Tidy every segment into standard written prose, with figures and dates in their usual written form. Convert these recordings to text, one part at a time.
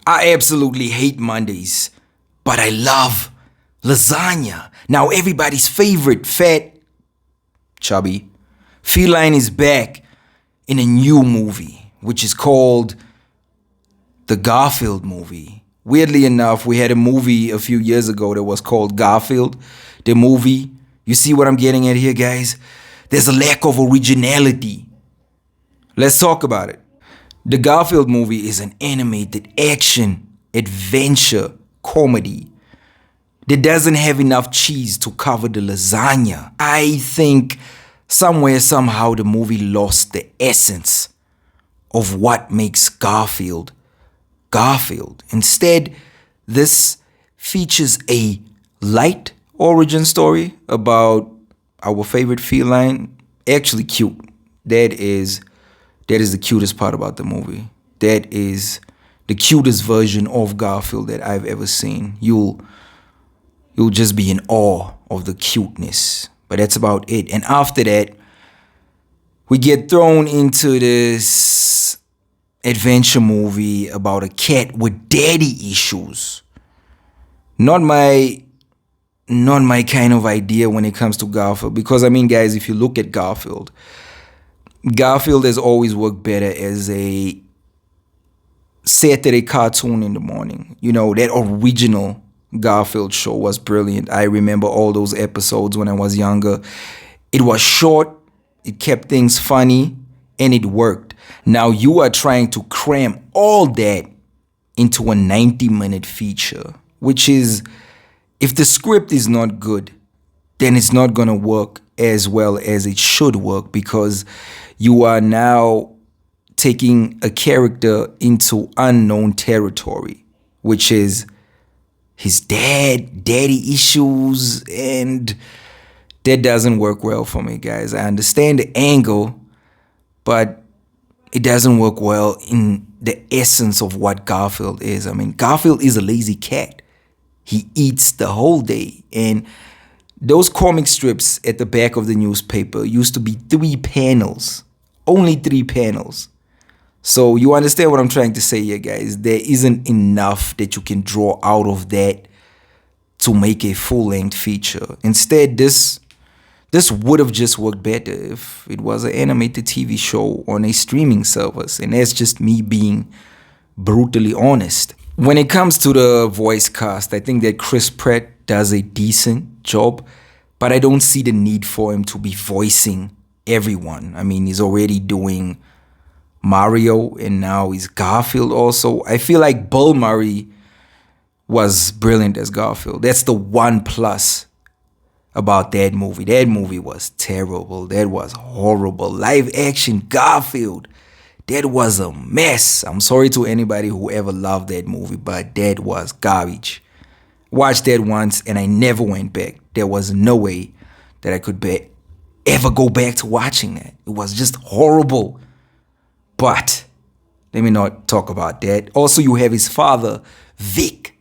I absolutely hate Mondays, but I love lasagna. Now everybody's favorite fat, chubby, feline is back in a new movie, which is called the Garfield Movie. Weirdly enough, we had a movie a few years ago that was called Garfield, the movie. You see what I'm getting at here, guys? There's a lack of originality. Let's talk about it. The Garfield Movie is an animated action, adventure, comedy that doesn't have enough cheese to cover the lasagna. I think somewhere, somehow, the movie lost the essence of what makes Garfield Garfield. Instead, this features a light origin story about our favorite feline. Actually cute. That is the cutest part about the movie. That is the cutest version of Garfield that I've ever seen. You'll just be in awe of the cuteness. But that's about it. And after that, we get thrown into this adventure movie about a cat with daddy issues. Not my kind of idea when it comes to Garfield. Because, I mean, guys, if you look at Garfield has always worked better as a Saturday cartoon in the morning. You know, that original Garfield show was brilliant. I remember all those episodes when I was younger. It was short, it kept things funny, and it worked. Now you are trying to cram all that into a 90-minute feature, which is, if the script is not good, then it's not going to work as well as it should work, because you are now taking a character into unknown territory, which is his daddy issues, and that doesn't work well for me, guys. I understand the angle, but it doesn't work well in the essence of what Garfield is. I mean, Garfield is a lazy cat. He eats the whole day, and those comic strips at the back of the newspaper used to be 3 panels. Only 3 panels. So you understand what I'm trying to say here, guys. There isn't enough that you can draw out of that to make a full-length feature. Instead, this would have just worked better if it was an animated TV show on a streaming service. And that's just me being brutally honest. When it comes to the voice cast, I think that Chris Pratt does a decent job, but I don't see the need for him to be voicing everyone. I mean, he's already doing Mario, and now he's Garfield also. I feel like Bill Murray was brilliant as Garfield. That's the one plus about that movie. That movie was terrible. That was horrible. Live action Garfield, that was a mess. I'm sorry to anybody who ever loved that movie, but that was garbage. Watched that once and I never went back. There was no way that I could ever go back to watching that. It was just horrible. But let me not talk about that. Also, you have his father, Vic.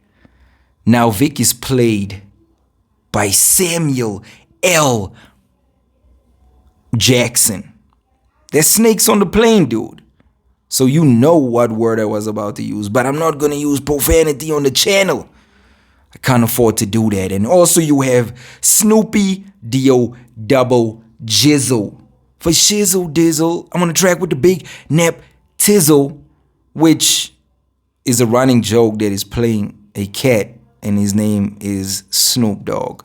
Now, Vic is played by Samuel L. Jackson. There's snakes on the plane, dude. So you know what word I was about to use, but I'm not going to use profanity on the channel. I can't afford to do that. And also you have Snoopy Dio Double Jizzle. For Shizzle Dizzle, I'm on the track with the big Nep Tizzle, which is a running joke that is playing a cat, and his name is Snoop Dogg.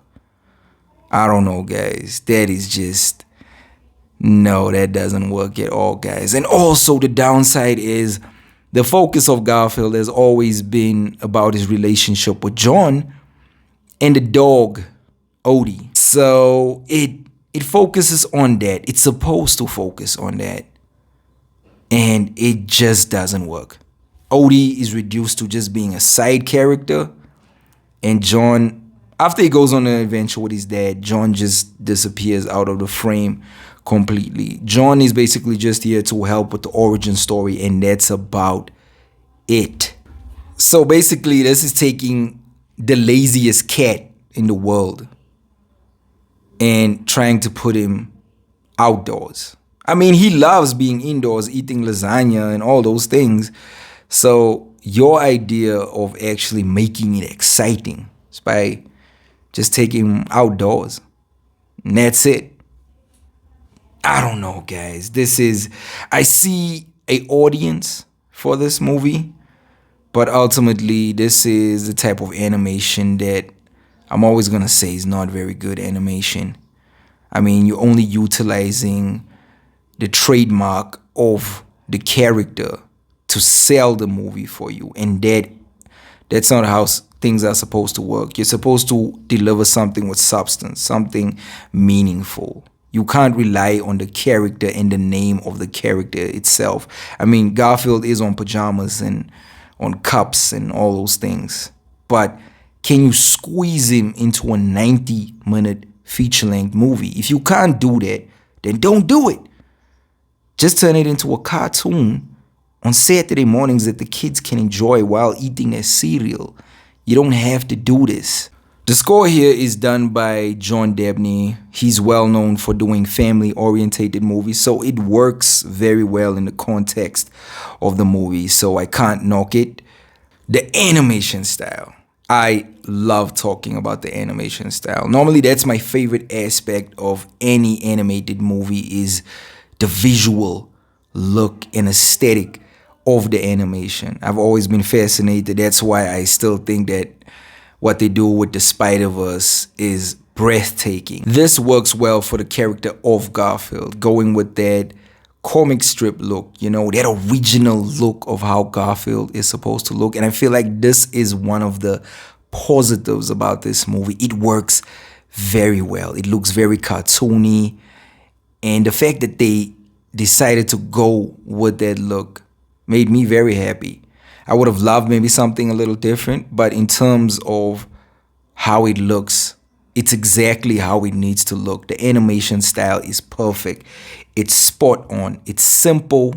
I don't know, guys. That is just... No, that doesn't work at all, guys. And also the downside is the focus of Garfield has always been about his relationship with John and the dog, Odie. So it focuses on that. It's supposed to focus on that. And it just doesn't work. Odie is reduced to just being a side character. And John, after he goes on an adventure with his dad, John just disappears out of the frame completely. John is basically just here to help with the origin story, and that's about it. So basically, this is taking the laziest cat in the world and trying to put him outdoors. I mean, he loves being indoors, eating lasagna and all those things. So your idea of actually making it exciting is by just taking him outdoors. And that's it. I don't know, guys. I see a audience for this movie, but ultimately this is the type of animation that I'm always gonna say is not very good animation. I mean, you're only utilizing the trademark of the character to sell the movie for you, and that's not how things are supposed to work. You're supposed to deliver something with substance, something meaningful. You can't rely on the character and the name of the character itself. I mean, Garfield is on pajamas and on cups and all those things, but can you squeeze him into a 90-minute feature-length movie? If you can't do that, then don't do it. Just turn it into a cartoon on Saturday mornings that the kids can enjoy while eating their cereal. You don't have to do this. The score here is done by John Debney. He's well known for doing family-orientated movies, so it works very well in the context of the movie, so I can't knock it. The animation style. I love talking about the animation style. Normally, that's my favorite aspect of any animated movie is the visual look and aesthetic of the animation. I've always been fascinated. That's why I still think that what they do with the Spider-Verse is breathtaking. This works well for the character of Garfield, going with that comic strip look, that original look of how Garfield is supposed to look. And I feel like this is one of the positives about this movie. It works very well. It looks very cartoony. And the fact that they decided to go with that look made me very happy. I would have loved maybe something a little different, but in terms of how it looks, it's exactly how it needs to look. The animation style is perfect. It's spot on. It's simple,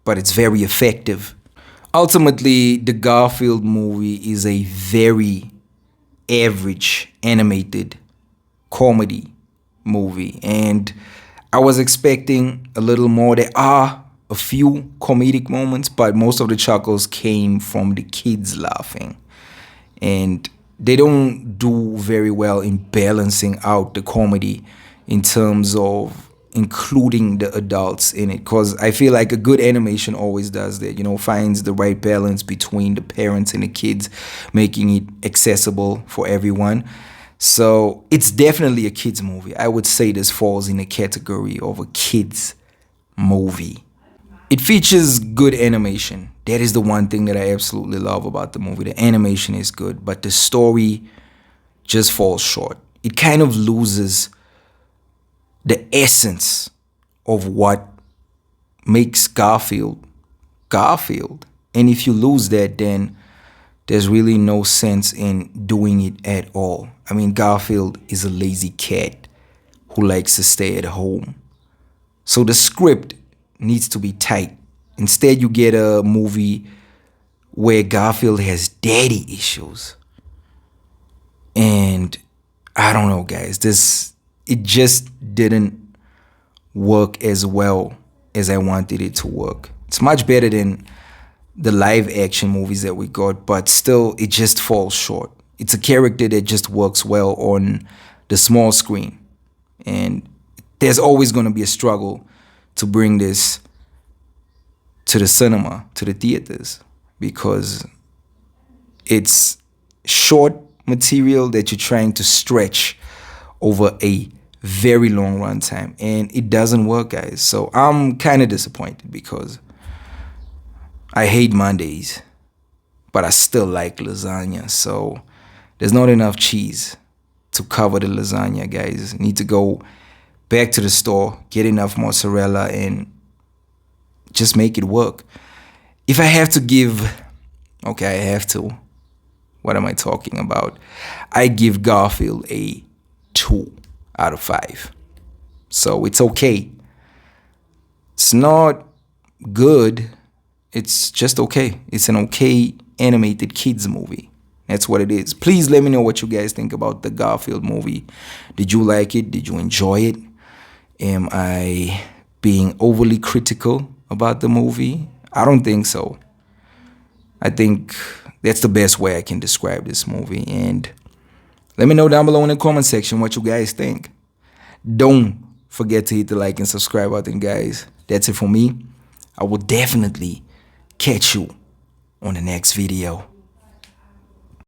but it's very effective. Ultimately, the Garfield movie is a very average animated comedy movie, and I was expecting a little more. There are a few comedic moments, but most of the chuckles came from the kids laughing. And they don't do very well in balancing out the comedy in terms of including the adults in it. Because I feel like a good animation always does that, finds the right balance between the parents and the kids, making it accessible for everyone. So it's definitely a kids movie. I would say this falls in the category of a kids movie. It features good animation. That is the one thing that I absolutely love about the movie. The animation is good, but the story just falls short. It kind of loses the essence of what makes Garfield Garfield. And if you lose that, then there's really no sense in doing it at all. I mean, Garfield is a lazy cat who likes to stay at home. So the script needs to be tight. Instead, you get a movie where Garfield has daddy issues. And I don't know, guys. It just didn't work as well as I wanted it to work. It's much better than the live action movies that we got, but still, it just falls short. It's a character that just works well on the small screen. And there's always going to be a struggle to bring this to the cinema, to the theaters, because it's short material that you're trying to stretch over a very long runtime, and it doesn't work, guys. So I'm kind of disappointed because I hate Mondays, but I still like lasagna. So there's not enough cheese to cover the lasagna, guys. Need to go back to the store, get enough mozzarella, and just make it work. If I have to give, okay, I have to. What am I talking about? I give Garfield a 2 out of 5. So it's okay. It's not good. It's just okay. It's an okay animated kids movie. That's what it is. Please let me know what you guys think about the Garfield movie. Did you like it? Did you enjoy it? Am I being overly critical about the movie? I don't think so. I think that's the best way I can describe this movie. And let me know down below in the comment section what you guys think. Don't forget to hit the like and subscribe button, guys. That's it for me. I will definitely catch you on the next video.